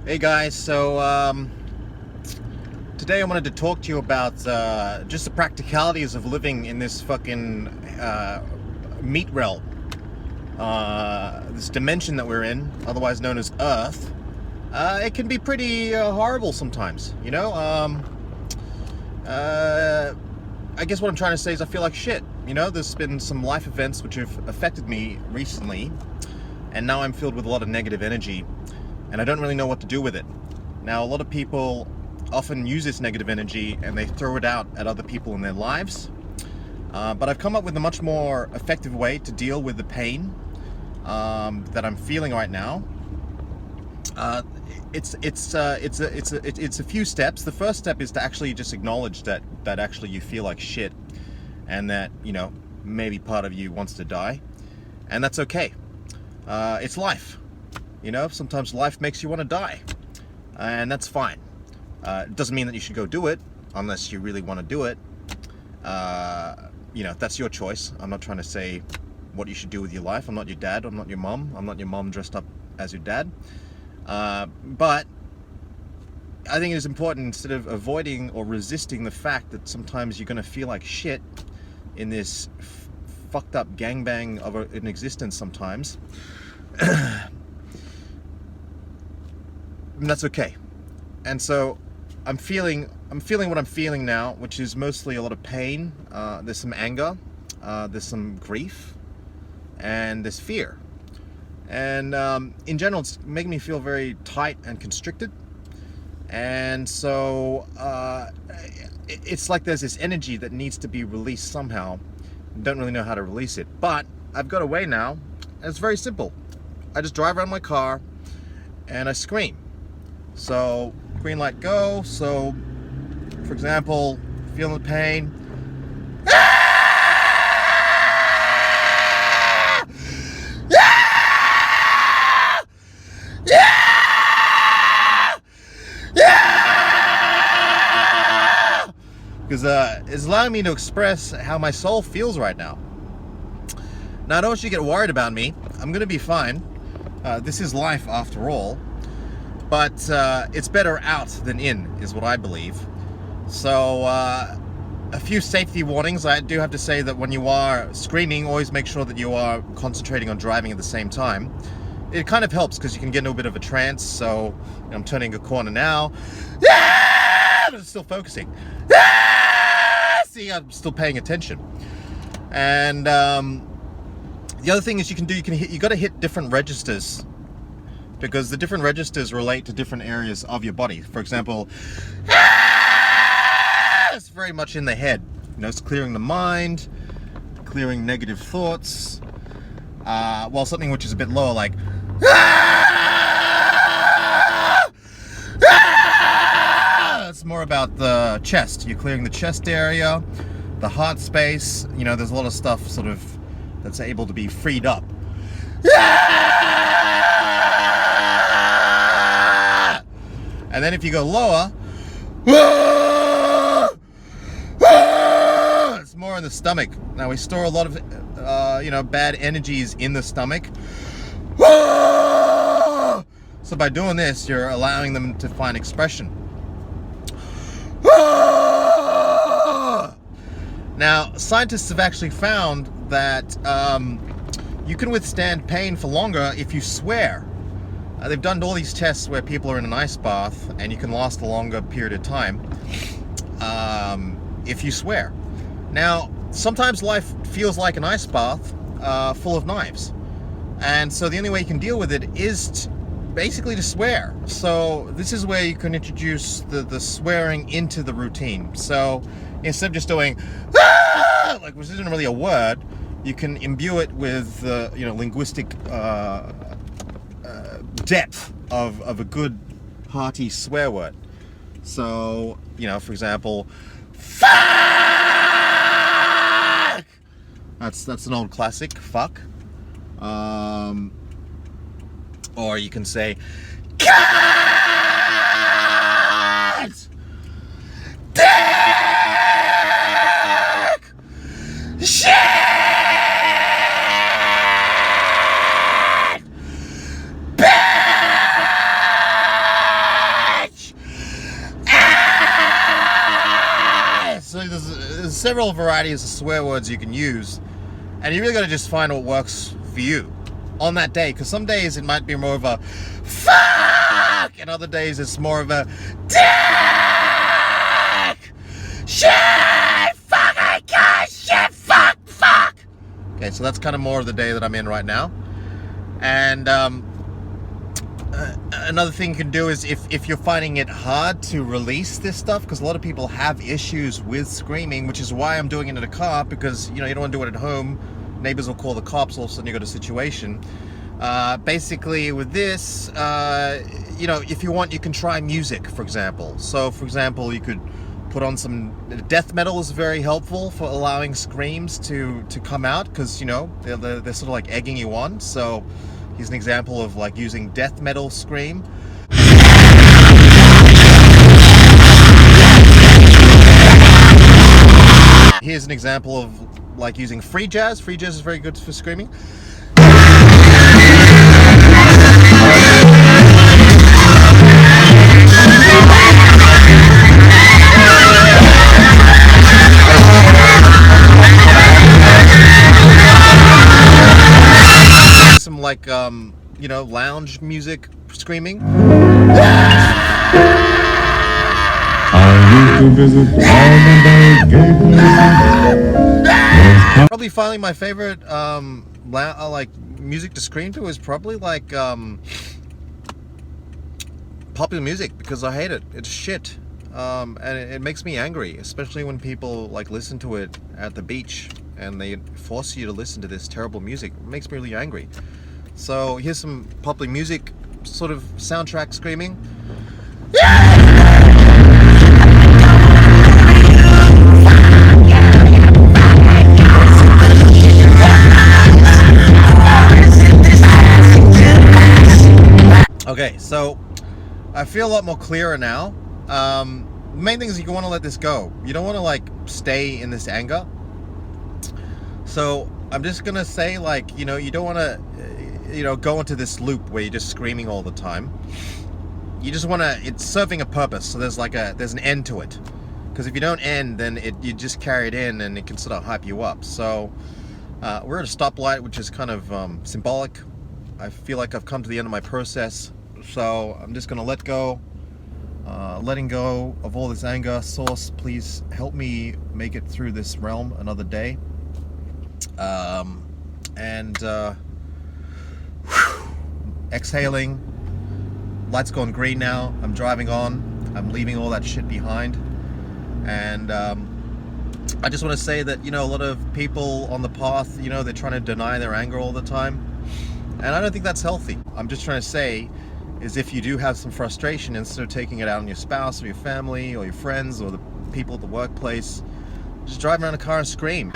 Hey guys, so today I wanted to talk to you about just the practicalities of living in this fucking meat realm, this dimension that we're in, otherwise known as Earth. It can be pretty horrible sometimes, you know. I guess what I'm trying to say is I feel like shit. You know, there's been some life events which have affected me recently, and now I'm filled with a lot of negative energy, and I don't really know what to do with it. Now, a lot of people often use this negative energy and they throw it out at other people in their lives, but I've come up with a much more effective way to deal with the pain that I'm feeling right now. It's a few steps. The first step is to actually just acknowledge that actually you feel like shit, and that, you know, maybe part of you wants to die, and that's okay. It's life, you know. Sometimes life makes you want to die, and that's fine. It doesn't mean that you should go do it unless you really want to do it. You know, that's your choice. I'm not trying to say what you should do with your life. I'm not your dad. I'm not your mom. I'm not your mom dressed up as your dad. But I think it is important, instead of avoiding or resisting the fact that sometimes you're going to feel like shit in this fucked up gangbang of an existence sometimes, and that's okay. And so I'm feeling what I'm feeling now, which is mostly a lot of pain. There's some anger, there's some grief, and there's fear. And in general, it's making me feel very tight and constricted. And so it's like there's this energy that needs to be released somehow. Don't really know how to release it, but I've got a way now, and it's very simple. I just drive around my car and I scream. So green light, go. So for example, feeling the pain, because it's allowing me to express how my soul feels right now. Now, I don't want you to get worried about me. I'm gonna be fine. This is life after all. But it's better out than in, is what I believe. So a few safety warnings. I do have to say that when you are screaming, always make sure that you are concentrating on driving at the same time. It kind of helps because you can get into a bit of a trance. So, you know, I'm turning a corner now. But it's still focusing. See, I'm still paying attention. And the other thing is you got to hit different registers, because the different registers relate to different areas of your body. For example, it's very much in the head. You know, it's clearing the mind, clearing negative thoughts. While something which is a bit lower, like it's more about the chest. You're clearing the chest area, the heart space. You know, there's a lot of stuff sort of that's able to be freed up. And then if you go lower, it's more in the stomach. Now, we store a lot of you know, bad energies in the stomach. So by doing this, you're allowing them to find expression. Now, scientists have actually found that you can withstand pain for longer if you swear. They've done all these tests where people are in an ice bath and you can last a longer period of time if you swear. Now, sometimes life feels like an ice bath full of knives. And so the only way you can deal with it is basically to swear. So this is where you can introduce the swearing into the routine. So instead of just doing, like, which isn't really a word, you can imbue it with, you know, linguistic depth of a good hearty swear word. So, you know, for example, fuck! That's an old classic, fuck. Or you can say, cut! Dick! Shit! several varieties of swear words you can use, and you really got to just find what works for you on that day, because some days it might be more of a fuck, and other days it's more of a dick, shit, fucking god, shit, fuck. Okay, so that's kind of more of the day that I'm in right now. And another thing you can do is if you're finding it hard to release this stuff, because a lot of people have issues with screaming, which is why I'm doing it in a car, because you don't want to do it at home. Neighbors will call the cops, all of a sudden you got a situation. Basically with this, if you want, you can try music, for example. So for example, you could put on some death metal. Is very helpful for allowing screams to come out, because they're sort of like egging you on. So here's an example of like using death metal scream. Here's an example of like using free jazz. Free jazz is very good for screaming. Some like lounge music screaming. Probably finally my favorite like music to scream to is probably like popular music, because I hate it. It's shit, and it makes me angry, especially when people like listen to it at the beach and they force you to listen to this terrible music. It makes me really angry. So here's some popular music sort of soundtrack screaming. Okay, so I feel a lot more clearer now. The main thing is you want to let this go. You don't want to like stay in this anger. So I'm just gonna say, like, you don't want to go into this loop where you're just screaming all the time. You just want to, it's serving a purpose, so there's an end to it, because if you don't end, then you just carry it in and it can sort of hype you up. So we're at a stoplight, which is kind of symbolic. I feel like I've come to the end of my process, so I'm just gonna let go, letting go of all this anger. Source, please help me make it through this realm another day. Exhaling. Light's gone green now. I'm driving on. I'm leaving all that shit behind. And I just want to say that a lot of people on the path, they're trying to deny their anger all the time, and I don't think that's healthy. I'm just trying to say is, if you do have some frustration, instead of taking it out on your spouse or your family or your friends or the people at the workplace, just drive around a car and scream.